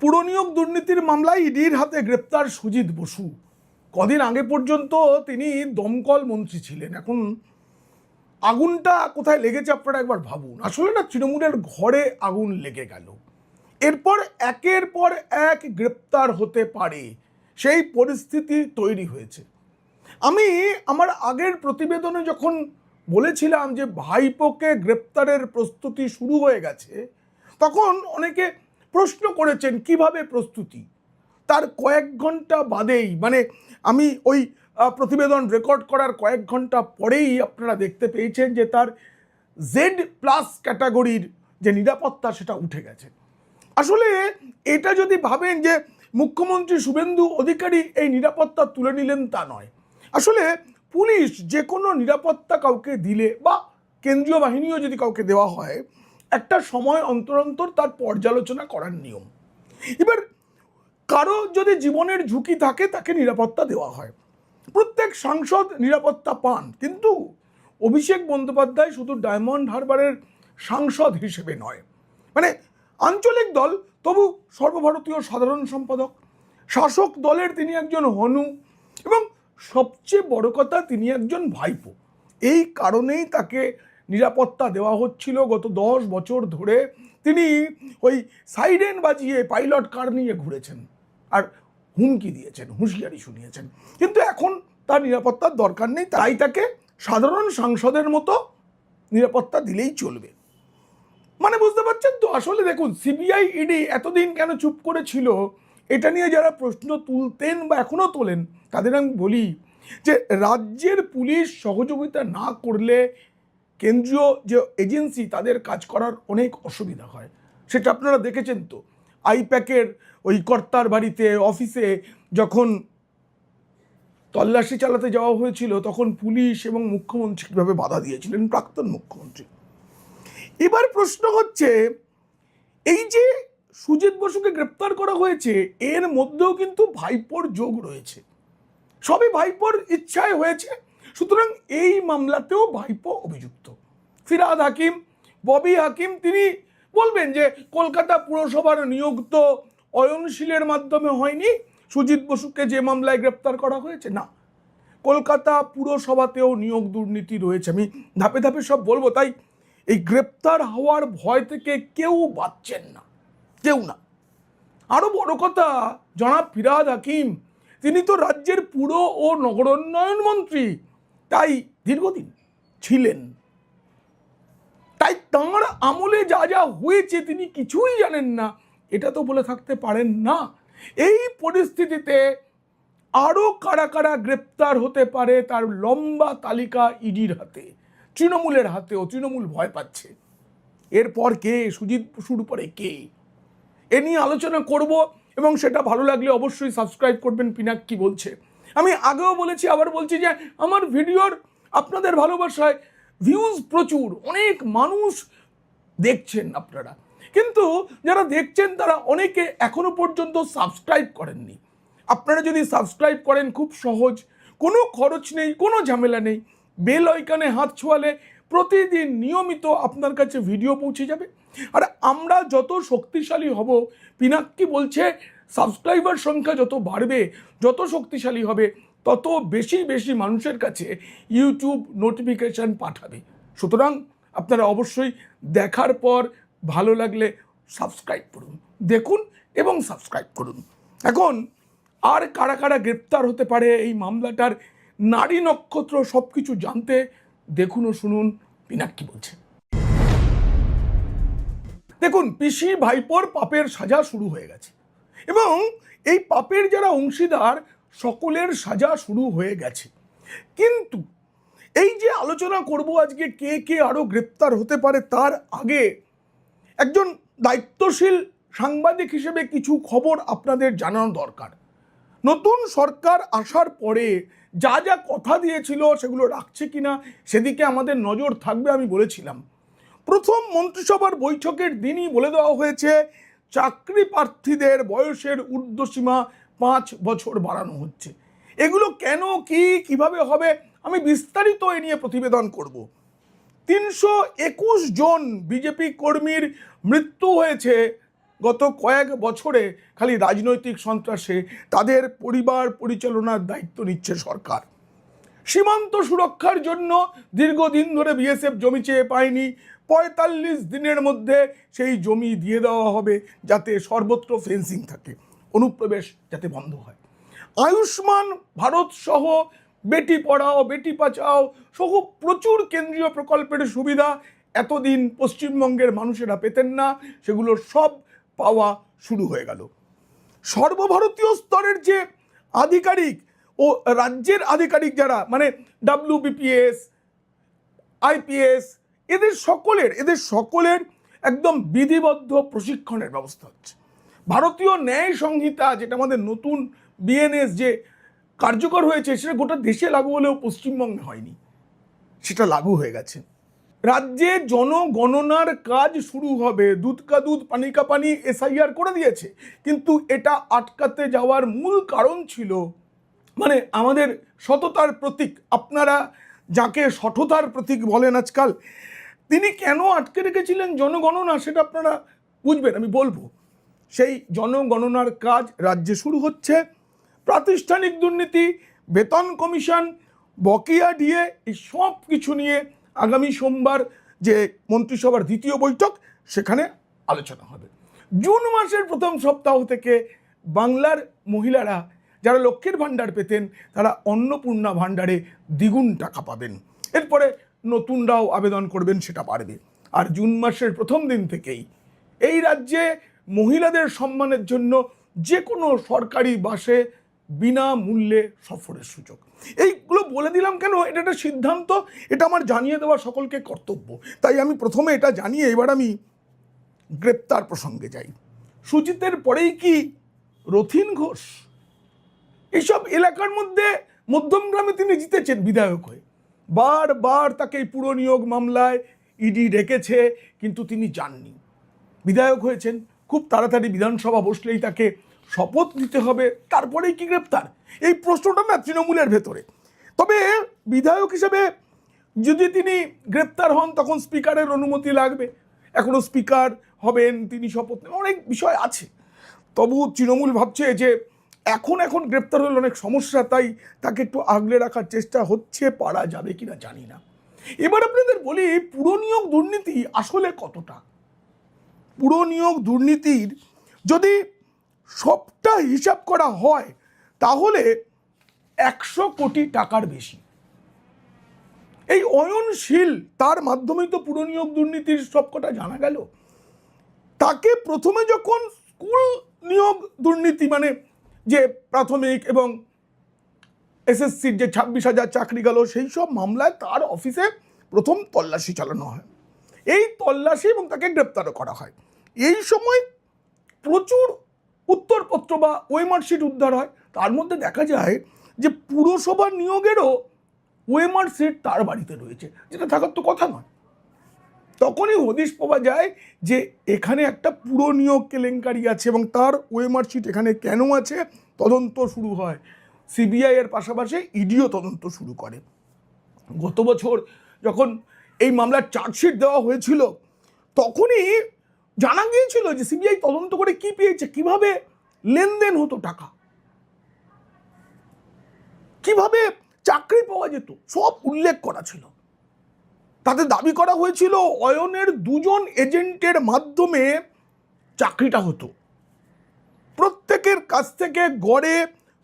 পুরনিয়োগ দুর্নীতির মামলায় ইডির হাতে গ্রেপ্তার সুজিত বসু। কদিন আগে পর্যন্ত তিনি দমকল মন্ত্রী ছিলেন, এখন আগুনটা কোথায় লেগেছে আপনারা একবার ভাবুন। আসলে না, তৃণমূলের ঘরে আগুন লেগে গেল, এরপর একের পর এক গ্রেপ্তার হতে পারে সেই পরিস্থিতি তৈরি হয়েছে। আমি আমার আগের প্রতিবেদনে যখন বলেছিলাম যে ভাইপোকে গ্রেপ্তারের প্রস্তুতি শুরু হয়ে গেছে, তখন অনেকে প্রশ্ন করেছেন কিভাবে প্রস্তুতি। তার কয়েক ঘন্টা বাদেই, মানে আমি ওই প্রতিবেদন রেকর্ড করার কয়েক ঘন্টা পরেই আপনারা দেখতে পেয়েছেন যে তার Z+ ক্যাটাগরির যে নিরাপত্তা সেটা উঠে গেছে। আসলে এটা যদি ভাবেন যে মুখ্যমন্ত্রী শুভেন্দু অধিকারী এই নিরাপত্তা তুলে নিলেন, তা নয়। আসলে পুলিশ যে কোনো নিরাপত্তা কাউকে দিলে বা কেন্দ্রীয় বাহিনীও যদি কাউকে দেওয়া হয়, একটা সময় অন্তর অন্তর তার পর্যালোচনা করার নিয়ম। এবার কারো যদি জীবনের ঝুঁকি থাকে তাকে নিরাপত্তা দেওয়া হয়, প্রত্যেক সাংসদ নিরাপত্তা পান, কিন্তু অভিষেক বন্দ্যোপাধ্যায় শুধু ডায়মন্ড হারবারের সাংসদ হিসেবে নয়, মানে আঞ্চলিক দল তবু সর্বভারতীয় সাধারণ সম্পাদক, শাসক দলের তিনি একজন হনু, এবং সবচেয়ে বড় কথা তিনি একজন ভাইপো। এই কারণেই তাকে নিরাপত্তা দেওয়া হচ্ছিল। গত 10 বছর ধরে তিনি ওই সাইরেন বাজিয়ে পাইলট কার নিয়ে ঘুরেছেন আর হুমকি দিয়েছেন, হুঁশিয়ারি শুনিয়েছেন, কিন্তু এখন তার নিরাপত্তার দরকার নেই, তাই তাকে সাধারণ সাংসদের মতো নিরাপত্তা দিলেই চলবে। মানে বুঝতে পারছেন তো? আসলে দেখুন, সিবিআই ইডি এতদিন কেন চুপ করেছিল, এটা নিয়ে যারা প্রশ্ন তুলতেন বা এখনো তোলেন তাদের আমি বলি যে রাজ্যের পুলিশ সহযোগিতা না করলে কেন্দ্রীয় যে এজেন্সি তাদের কাজ করার অনেক অসুবিধা হয়। সেটা আপনারা দেখেছেন তো, আইপ্যাকের ওই কর্তার বাড়িতে অফিসে যখন তল্লাশি চালাতে যাওয়া হয়েছিল, তখন পুলিশ এবং মুখ্যমন্ত্রী কীভাবে বাধা দিয়েছিলেন, প্রাক্তন মুখ্যমন্ত্রী। এবার প্রশ্ন হচ্ছে, এই যে সুজিত বসুকে গ্রেপ্তার করা হয়েছে, এর মধ্যেও কিন্তু ভাইপোর যোগ রয়েছে। সবই ভাইপোর ইচ্ছায় হয়েছে, সুতরাং এই মামলাতেও ভাইপো অভিযুক্ত। ফিরহাদ হাকিম, ববি হাকিম তিনি বলবেন যে কলকাতা পুরসভার নিয়োগ তো অয়নশীলের মাধ্যমে হয়নি, সুজিত বসুকে যে মামলায় গ্রেপ্তার করা হয়েছে, না, কলকাতা পুরসভাতেও নিয়োগ দুর্নীতি রয়েছে। আমি ধাপে ধাপে সব বলবো, তাই এই গ্রেপ্তার হওয়ার ভয় থেকে কেউ বাঁচছেন না, কেউ না। আরো বড় কথা, জনাব ফিরহাদ হাকিম তিনি তো রাজ্যের পুর ও নগরোন্নয়ন মন্ত্রী, তাই দীর্ঘদিন ছিলেন, তাই তাঁর আমলে যা যা হয়েছে তিনি কিছুই জানেন না, এটা তো বলে থাকতে পারেন না। এই পরিস্থিতিতে আরো কারা কারা গ্রেপ্তার হতে পারে তার লম্বা তালিকা ইডির হাতে, তৃণমূলের হাতেও। তৃণমূল ভয় পাচ্ছে। এরপর কে, সুজিত বসুর উপরে কে, এ নিয়ে আলোচনা করব, এবং সেটা ভালো লাগলে অবশ্যই সাবস্ক্রাইব করবেন পিনাক্কি বলছে। আমি আগেও বলেছি, আবার বলছি যে আমার ভিডিওর আপনাদের ভালোবাসায় ভিউজ প্রচুর, অনেক মানুষ দেখছেন আপনারা, কিন্তু যারা দেখছেন তারা অনেকে এখনো পর্যন্ত সাবস্ক্রাইব করেননি। আপনারা যদি সাবস্ক্রাইব করেন, খুব সহজ, কোনো খরচ নেই, কোনো ঝামেলা নেই, বেল আইকনে হাত ছোঁয়ালে প্রতিদিন নিয়মিত আপনার কাছে ভিডিও পৌঁছে যাবে। আর আমরা যত শক্তিশালী হব, পিনাক্কি বলছে সাবস্ক্রাইবার সংখ্যা যত বাড়বে, যত শক্তিশালী হবে, তত বেশি বেশি মানুষের কাছে ইউটিউব নোটিফিকেশান পাঠাবে। সুতরাং আপনারা অবশ্যই দেখার পর ভালো লাগলে সাবস্ক্রাইব করুন, দেখুন এবং সাবস্ক্রাইব করুন। এখন আর কারা কারা গ্রেপ্তার হতে পারে এই মামলাটার নারী নক্ষত্র, সব কিছু জানতে দেখুন ও শুনুন পিনাক্কি বলছে। দেখুন, পিসি ভাইপোর পাপের সাজা শুরু হয়ে গেছে, এবং এই পাপের যারা অংশীদার সকলের সাজা শুরু হয়ে গেছে। কিন্তু এই যে আলোচনা করব আজকে কে কে আরো গ্রেপ্তার হতে পারে, তার আগে একজন দায়িত্বশীল সাংবাদিক হিসেবে কিছু খবর আপনাদের জানানো দরকার। নতুন সরকার আসার পরে যা যা কথা দিয়েছিল সেগুলো রাখছে কিনা সেদিকে আমাদের নজর থাকবে। আমি বলেছিলাম প্রথম মন্ত্রিসভার বৈঠকের দিনই বলে দেওয়া হয়েছে চাকরি প্রার্থীদের বয়সের ঊর্ধ্বসীমা 5 বছর বাড়ানো হচ্ছে। এগুলো কেন, কি, কিভাবে হবে, আমি বিস্তারিত এ নিয়ে প্রতিবেদন করব। 321 জন বিজেপি কর্মীর মৃত্যু হয়েছে গত কয়েক বছরে খালি রাজনৈতিক সন্ত্রাসে তাদের পরিবার পরিচালনার দায়িত্ব নিচ্ছে সরকার। সীমান্ত সুরক্ষার জন্য দীর্ঘদিন ধরে বিএসএফ জমি চেয়ে পায়নি, ৪৫ দিনের মধ্যে সেই জমি দিয়ে দেওয়া হবে যাতে সর্বত্র ফেন্সিং থাকে, অনুপ্রবেশ যাতে বন্ধ হয়। আয়ুষ্মান ভারত সহ বেটি পড়াও বেটি বাঁচাও সহ প্রচুর কেন্দ্রীয় প্রকল্পের সুবিধা এতদিন পশ্চিমবঙ্গের মানুষেরা পেতেন না, সেগুলো সব পাওয়া শুরু হয়ে গেল। সর্বভারতীয় স্তরের যে আধিকারিক ও রাজ্যের আধিকারিক যারা, মানে WBPS, IPS, এদের সকলের একদম বিধিবদ্ধ প্রশিক্ষণের ব্যবস্থা হচ্ছে। ভারতীয় ন্যায় সংহিতা, যেটা আমাদের নতুন BNS যে কার্যকর হয়েছে, সেটা গোটা দেশে লাগু হলেও পশ্চিমবঙ্গে হয়নি, সেটা লাগু হয়ে গেছে। রাজ্যে জনগণনার কাজ শুরু হবে, দুধ কা দুধ পানি কা পানি SIR করে দিয়েছে, কিন্তু এটা আটকাতে যাওয়ার মূল কারণ ছিল মানে আমাদের সততার প্রতীক, আপনারা যাকে সঠতার প্রতীক বলেন আজকাল, তিনি কেন আটকে রেখেছিলেন জনগণনা, সেটা আপনারা বুঝবেন, আমি বলবো। সেই জনগণনার কাজ রাজ্যে শুরু হচ্ছে। প্রাতিষ্ঠানিক দুর্নীতি, বেতন কমিশন, বকেয়া ডিএ, এই সব কিছু নিয়ে আগামী সোমবার যে মন্ত্রিসভার দ্বিতীয় বৈঠক, সেখানে আলোচনা হবে। জুন মাসের প্রথম সপ্তাহ থেকে বাংলার মহিলারা যারা লক্ষ্মীর ভাণ্ডার পেতেন, তারা অন্নপূর্ণা ভাণ্ডারে দ্বিগুণ টাকা পাবেন। এরপরে নতুনরাও আবেদন করবেন, সেটা বাড়বে। আর জুন মাসের প্রথম দিন থেকেই এই রাজ্যে মহিলাদের সম্মানের জন্য যে কোনো সরকারি বাসে বিনামূল্যে সফরের সুযোগ। এইগুলো বলে দিলাম কেন, এটা একটা সিদ্ধান্ত, এটা আমার জানিয়ে দেওয়া সকলকে কর্তব্য। তাই আমি প্রথমে এটা জানিয়ে এবার আমি গ্রেপ্তার প্রসঙ্গে যাই। সুজিতের পরেই কি রথীন ঘোষ? এইসব এলাকার মধ্যে মধ্যমগ্রামে তিনি জিতেছেন বিধায়ক হয়ে, বারবার তাকে পুর নিয়োগ মামলায় ইডি ডেকেছে, কিন্তু তিনি যাননি। বিধায়ক হয়েছেন, খুব তাড়াতাড়ি বিধানসভা বসলেই তাকে শপথ নিতে হবে, তারপরেই কি গ্রেপ্তার? এই প্রশ্নটা না তৃণমূলের ভেতরে। তবে বিধায়ক হিসেবে যদি তিনি গ্রেপ্তার হন, তখন স্পিকারের অনুমতি লাগবে, এখনও স্পিকার হবেন, তিনি শপথ নেবেন, অনেক বিষয় আছে। তবু তৃণমূল ভাবছে যে এখন গ্রেপ্তার হলে অনেক সমস্যা, তাই তাকে একটু আগলে রাখার চেষ্টা হচ্ছে, পারা যাবে কিনা জানি না। এবার আপনাদের বলি, পুর নিয়োগ দুর্নীতি আসলে কতটা। পুর নিয়োগ দুর্নীতির যদি সবটা হিসাব করা হয়, তাহলে 100 কোটি টাকার বেশি। এই অয়নশীল, তার মাধ্যমেই তো পুর নিয়োগ দুর্নীতির সবকটা জানা গেল। তাকে প্রথমে যখন স্কুল নিয়োগ দুর্নীতি, মানে যে প্রাথমিক এবং SSCর যে 26,000 চাকরি গেল, সেই সব মামলায় তার অফিসে প্রথম তল্লাশি চালানো হয়। এই তল্লাশি এবং তাকে গ্রেপ্তারও করা হয়। এই সময় প্রচুর উত্তরপত্র বা ওয়েমার্কশিট উদ্ধার হয়। তার মধ্যে দেখা যায় যে পুরসভা নিয়োগেরও ওয়েমার্কশিট তার বাড়িতে রয়েছে, যেটা থাকার তো কথা নয়। তখনই হদিশ পাওয়া যায় যে এখানে একটা পুর নিয়োগ কেলেঙ্কারি আছে এবং তার ওয়েমার্কশিট এখানে কেন আছে। তদন্ত শুরু হয়, CBI এর পাশাপাশি ইডিও তদন্ত শুরু করে। গত বছর যখন এই মামলার চার্জশিট দেওয়া হয়েছিল, তখনই জানা গিয়েছিল যে CBI তদন্ত করে কি পেয়েছে, কিভাবে লেনদেন হতো টাকা, কিভাবে চাকরি পাওয়া যেত, সব উল্লেখ করা ছিল। তাতে দাবি করা হয়েছিল অয়নের 2 জন এজেন্টের মাধ্যমে চাকরিটা হতো, প্রত্যেকের কাছ থেকে গড়ে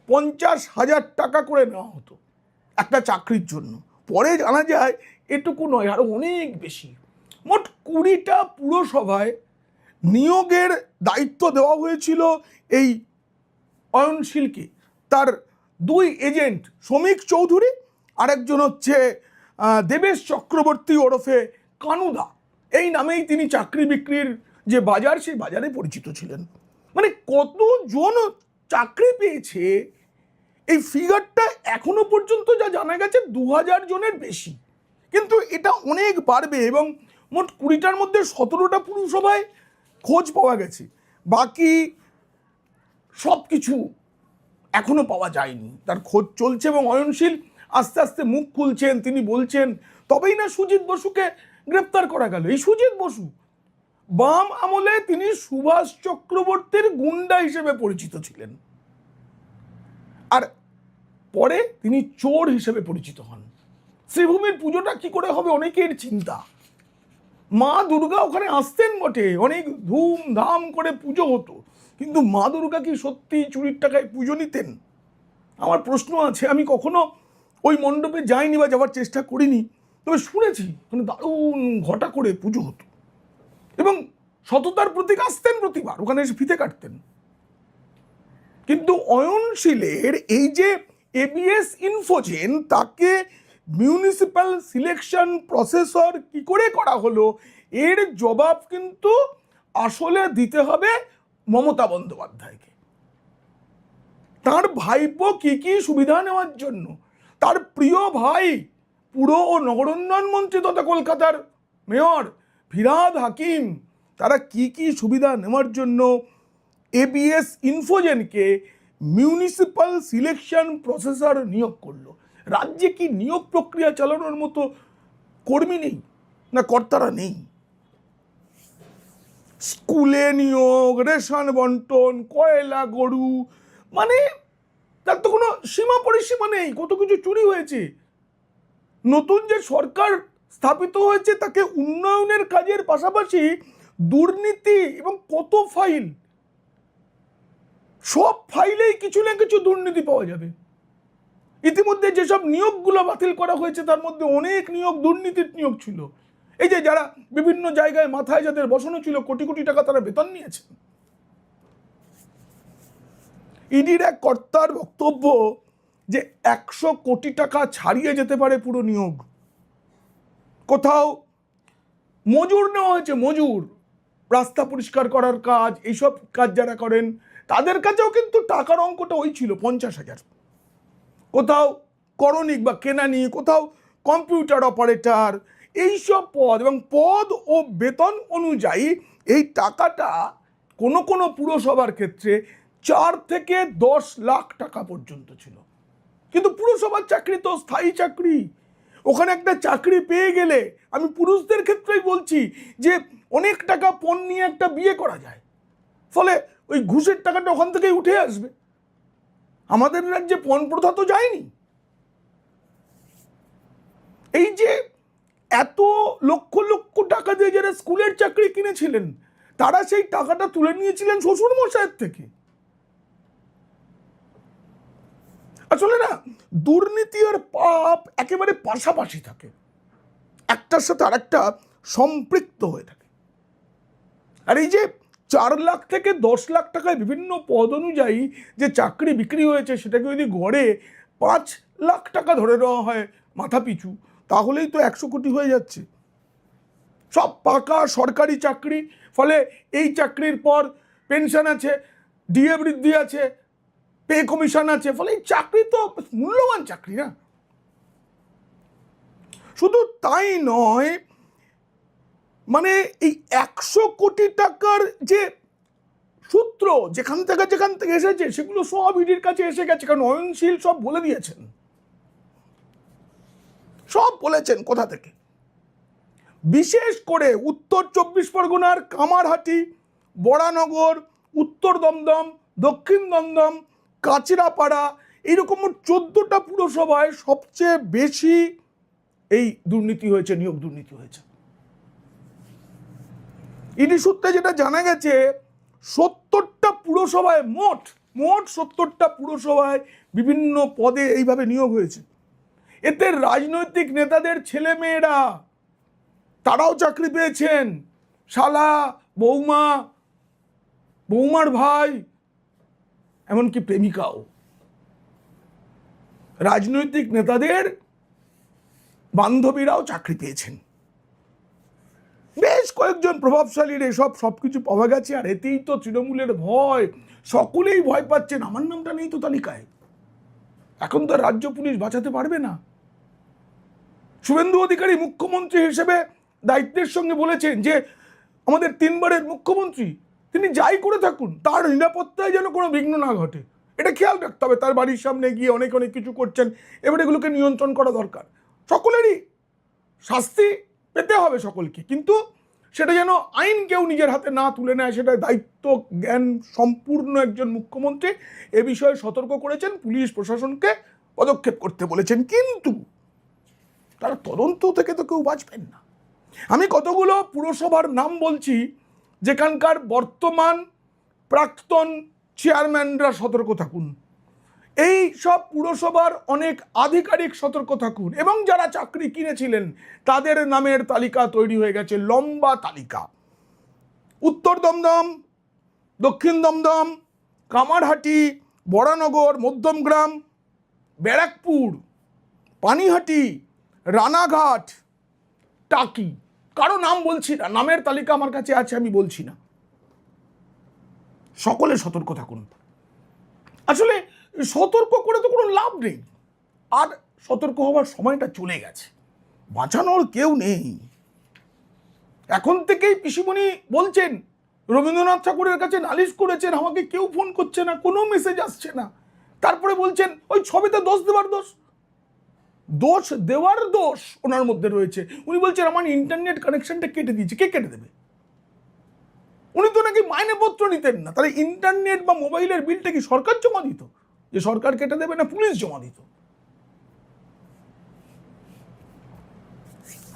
50,000 টাকা করে নেওয়া হতো একটা চাকরির জন্য। পরে জানা যায় এটুকু নয়, আরো অনেক বেশি। মোট 20টা পুরসভায় নিয়োগের দায়িত্ব দেওয়া হয়েছিল এই অয়নশীলকে। তার 2 এজেন্ট, শ্রমিক চৌধুরী, আরেকজন হচ্ছে দেবেশ চক্রবর্তী ওরফে কানুদা। এই নামেই তিনি চাকরি বিক্রির যে বাজার, সেই বাজারে পরিচিত ছিলেন। মানে কতজন চাকরি পেয়েছে, এই ফিগারটা এখনো পর্যন্ত যা জানা গেছে 2000 জনের বেশি, কিন্তু এটা অনেক বাড়বে। এবং মোট 20টার মধ্যে 17টা পুরসভায় খোঁজ পাওয়া গেছে, বাকি সব কিছু এখনো পাওয়া যায়নি। তার খোঁজ চলছে এবং অয়নশীল আস্তে আস্তে মুখ খুলছেন, তিনি বলছেন, তবেই না সুজিত বসুকে গ্রেপ্তার করা গেল। এই সুজিত বসু বাম আমলে তিনি সুভাষ চক্রবর্তীর গুন্ডা হিসেবে পরিচিত ছিলেন, আর পরে তিনি চোর হিসেবে পরিচিত হন। শ্রীভূমির পুজোটা কি করে হবে অনেকের চিন্তা। মা দুর্গা ওখানে আসতেন বটে, অনেক ধুমধাম করে পুজো হতো, কিন্তু মা দুর্গা কি সত্যি চুরির টাকায় পুজো নিতেন? আমার প্রশ্ন আছে। আমি কখনো ওই মণ্ডপে যাইনি বা যাওয়ার চেষ্টা করিনি, তবে শুনেছি ওখানে দারুণ ঘটা করে পুজো হতো এবং সততার প্রতীক আসতেন প্রতিবার, ওখানে এসে ফিতে কাটতেন। কিন্তু অয়নশীলের এই যে এবিএস ইনফোজেন, তাকে মিউনিসিপ্যাল সিলেকশন প্রসেসর কি করে করা হলো, এর জবাব কিন্তু আসলে দিতে হবে মমতা বন্দ্যোপাধ্যায়কে। তার ভাইপো কি কি সুবিধা নেওয়ার জন্য, তার প্রিয় ভাই পুর ও নগরোন্নয়ন মন্ত্রী তথা কলকাতার মেয়র ফিরহাদ হাকিম, তারা কি কি সুবিধা নেওয়ার জন্য এবিএস ইনফোজেনকে মিউনিসিপ্যাল সিলেকশন প্রসেসর নিয়োগ করলো। রাজ্যে কি নিয়োগ প্রক্রিয়া চালানোর মতো কর্মী নেই, না কর্তারা নেই? স্কুলে নিয়োগ, রেশন বন্টন, কয়লা গরু, মানে তার তো কোনো সীমা পরিসীমা নেই, কত কিছু চুরি হয়েছে। নতুন যে সরকার স্থাপিত হয়েছে তাকে উন্নয়নের কাজের পাশাপাশি দুর্নীতি এবং কত ফাইল, সব ফাইলেই কিছু না কিছু দুর্নীতি পাওয়া যাবে। ইতিমধ্যে যেসব নিয়োগগুলো বাতিল করা হয়েছে তার মধ্যে অনেক নিয়োগ দুর্নীতির নিয়োগ ছিল। এই যে যারা বিভিন্ন জায়গায় মাথায় যাদের বসানো ছিল, কোটি কোটি টাকা তারা বেতন নিয়েছে। ইডির এক কর্তার বক্তব্য যে 100 কোটি টাকা ছাড়িয়ে যেতে পারে পুরো নিয়োগ। কোথাও মজুর নেওয়া হয়েছে, মজুর, রাস্তা পরিষ্কার করার কাজ, এইসব কাজ যারা করেন তাদের কাছেও কিন্তু টাকার অঙ্কটা ওই ছিল 50,000। কোথাও করণিক বা কেনানি, কোথাও কম্পিউটার অপারেটর, এইসব পদ এবং পদ ও বেতন অনুযায়ী এই টাকাটা কোনো কোনো পুরসভার ক্ষেত্রে 4 থেকে 10 লাখ টাকা পর্যন্ত ছিল। কিন্তু পুরসভার চাকরি তো স্থায়ী চাকরি, ওখানে একটা চাকরি পেয়ে গেলে, আমি পুরুষদের ক্ষেত্রেই বলছি, যে অনেক টাকা পণ নিয়ে একটা বিয়ে করা যায়, ফলে ওই ঘুষের টাকাটা ওখান থেকেই উঠে আসবে। আমাদের রাজ্যে পণ প্রথা তো যায়নি। এই যে এত লক্ষ লক্ষ টাকা দিয়ে যারা স্কুলের চাকরি কিনেছিলেন, তারা সেই টাকাটা তুলে নিয়েছিলেন শ্বশুর মশাইয়ের থেকে। আসলে না, দুর্নীতি আর পাপ একেবারে পাশাপাশি থাকে, একটার সাথে আরেকটা সম্পৃক্ত হয়ে থাকে। আর এই যে 4 লাখ থেকে 10 লাখ টাকায় বিভিন্ন পদ অনুযায়ী যে চাকরি বিক্রি হয়েছে, সেটাকে যদি গড়ে 5 লাখ টাকা ধরে নেওয়া হয় মাথা পিছু, তাহলেই তো 100 কোটি হয়ে যাচ্ছে। সব পাকা সরকারি চাকরি, ফলে এই চাকরির পর পেনশন আছে, ডিএ বৃদ্ধি আছে, পে কমিশন আছে, ফলে এই চাকরি তো মূল্যবান চাকরি না। শুধু তাই নয়, মানে এই 100 কোটি টাকার যে সূত্র যেখান থেকে এসেছে, সেগুলো সব ইডির কাছে এসে গেছে, কারণ অয়নশীল সব বলে দিয়েছেন, সব বলেছেন কোথা থেকে। বিশেষ করে উত্তর 24 পরগনার কামারহাটি, বরানগর, উত্তর দমদম, দক্ষিণ দমদম, কাচিরাপাড়া, এইরকম 14টা পুরসভায় সবচেয়ে বেশি এই দুর্নীতি হয়েছে, নিয়োগ দুর্নীতি হয়েছে। ইডি সূত্রে যেটা জানা গেছে, 70টা পুরসভায়, মোট 70টা পুরসভায় বিভিন্ন পদে এইভাবে নিয়োগ হয়েছে। এতে রাজনৈতিক নেতাদের ছেলে মেয়েরা, তারাও চাকরি পেয়েছেন, শালা, বৌমা, বৌমার ভাই, এমনকি প্রেমিকাও। রাজনৈতিক নেতাদের বান্ধবীরাও চাকরি পেয়েছেন। বেশ কয়েকজন প্রভাবশালীর এসব সবকিছু পাওয়া গেছে। আর এতেই তো তৃণমূলের ভয়, সকলেই ভয় পাচ্ছেন, আমার নামটা নেই তো তালিকায়। এখন তো রাজ্য পুলিশ বাঁচাতে পারবে না। শুভেন্দু অধিকারী মুখ্যমন্ত্রী হিসেবে দায়িত্বের সঙ্গে বলেছেন যে আমাদের 3 বারের মুখ্যমন্ত্রী, তিনি যাই করে থাকুন তার নিরাপত্তায় যেন কোনো বিঘ্ন না ঘটে, এটা খেয়াল রাখতে হবে। তার বাড়ির সামনে গিয়ে অনেক কিছু করছেন, এবার এগুলোকে নিয়ন্ত্রণ করা দরকার। সকলেরই শাস্তি পেতে হবে সকলকে, কিন্তু সেটা যেন আইন কেউ নিজের হাতে না তুলে নেয়, সেটা দায়িত্ব জ্ঞান সম্পূর্ণ একজন মুখ্যমন্ত্রী এ বিষয়ে সতর্ক করেছেন, পুলিশ প্রশাসনকে পদক্ষেপ করতে বলেছেন। কিন্তু তারা তদন্ত থেকে তো কেউ বাঁচবেন না। আমি কতগুলো পুরসভার নাম বলছি যেখানকার বর্তমান প্রাক্তন চেয়ারম্যানরা সতর্ক থাকুন, এই সব পুরসভার অনেক আধিকারিক সতর্ক থাকুন, এবং যারা চাকরি কিনেছিলেন তাদের নামের তালিকা তৈরি হয়ে গেছে, লম্বা তালিকা। উত্তর দমদম, দক্ষিণ দমদম, কামারহাটি, বরানগর, মধ্যমগ্রাম, ব্যারাকপুর, পানিহাটি, রানাঘাট, টাকি, কারো নাম বলছি না, নামের তালিকা আমার কাছে আছে, আমি বলছি না। সকলে সতর্ক থাকুন। আসলে সতর্ক করে তো কোনো লাভ নেই, আর সতর্ক হওয়ার সময়টা চলে গেছে, বাঁচানোর কেউ নেই। এখন থেকেই পিসিমণি বলছেন রবীন্দ্রনাথ ঠাকুরের কাছে নালিশ করেছেন, আমাকে কেউ ফোন করছে না, কোনো মেসেজ আসছে না। তারপরে বলছেন ওই ছবিতে দোষ দেওয়ার দোষ ওনার মধ্যে রয়েছে। উনি বলছেন আমার ইন্টারনেট কানেকশনটা কেটে দিয়েছে। কে কেটে দেবে? উনি তো নাকি মাইনেপত্র নিতেন না, তাহলে ইন্টারনেট বা মোবাইলের বিলটা কি সরকার জমা দিত? যে সরকার কেটে দেবে, না পুলিশ জমা দিত?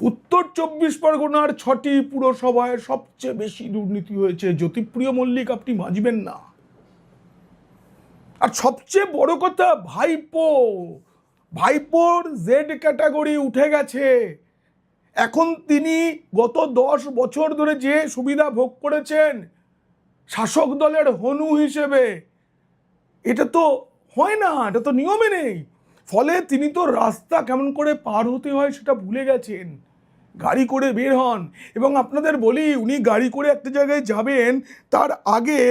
উত্তর 24 পরগনার 6টি পুরসভায় সবচেয়ে বেশি দুর্নীতি হয়েছে। জ্যোতিপ্রিয় মল্লিক, আপনি বাঁচবেন না। আর সবচেয়ে বড় কথা, ভাইপোর জেড ক্যাটাগরি উঠে গেছে। এখন তিনি গত 10 বছর ধরে যে সুবিধা ভোগ করেছেন শাসক দলের হনু হিসেবে, এটা তো হয় না, এটা তো নিয়মে নেই। ফলে তিনি তো রাস্তা কেমন করে পার হতে হয় সেটা ভুলে গেছেন, গাড়ি করে বের হন। এবং আপনাদের বলি, উনি গাড়ি করে একটা জায়গায় যাবেন, তার আগে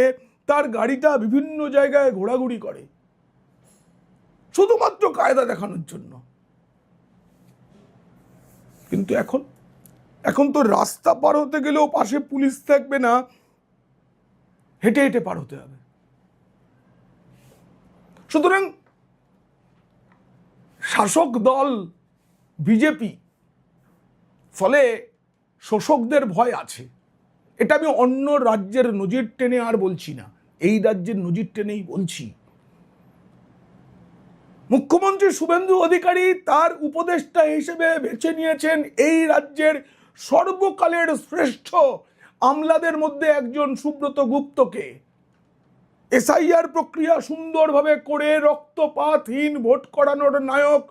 তার গাড়িটা বিভিন্ন জায়গায় ঘোরাঘুরি করে, শুধুমাত্র কায়দা দেখানোর জন্য। কিন্তু এখন তো রাস্তা পার হতে গেলেও পাশে পুলিশ থাকবে না, হেঁটে হেঁটে পার হতে হবে। সুতরাং শাসক দল বিজেপি, ফলে শোষকদের ভয় আছে। এটা আমি অন্য রাজ্যের নজির টেনে আর বলছি না, এই রাজ্যের নজির টেনেই বলছি। মুখ্যমন্ত্রী শুভেন্দু অধিকারী তার উপদেষ্টা হিসেবে বেছে নিয়েছেন এই রাজ্যের সর্বকালের শ্রেষ্ঠ আমলাদের মধ্যে একজন সুব্রত গুপ্তকে। এসআইআর প্রক্রিয়া সুন্দরভাবে করে রক্তপাতহীন ভোট করানোর নায়ক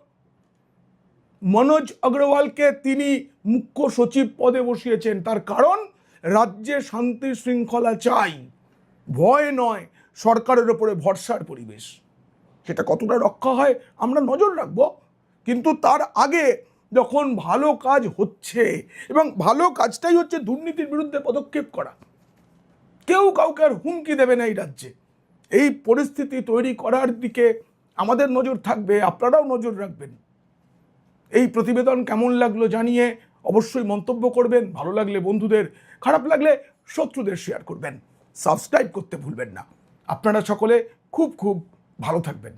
মনোজ অগ্রওয়ালকে তিনি মুখ্য সচিব পদে বসিয়েছেন। তার কারণ, রাজ্যে শান্তি শৃঙ্খলা চাই, ভয় নয়, সরকারের উপরে ভরসার পরিবেশ। সেটা কতটা রক্ষা হয় আমরা নজর রাখব। কিন্তু তার আগে যখন ভালো কাজ হচ্ছে, এবং ভালো কাজটাই হচ্ছে দুর্নীতির বিরুদ্ধে পদক্ষেপ করা, কেউ কাউকে আর হুমকি দেবে না এই রাজ্যে। এই পরিস্থিতি তৈরি করার দিকে আমাদের নজর থাকবে, আপনারাও নজর রাখবেন। এই প্রতিবেদন কেমন লাগলো জানিয়ে অবশ্যই মন্তব্য করবেন। ভালো লাগলে বন্ধুদের, খারাপ লাগলে শত্রুদের শেয়ার করবেন। সাবস্ক্রাইব করতে ভুলবেন না। আপনারা সকলে খুব খুব ভালো থাকবেন।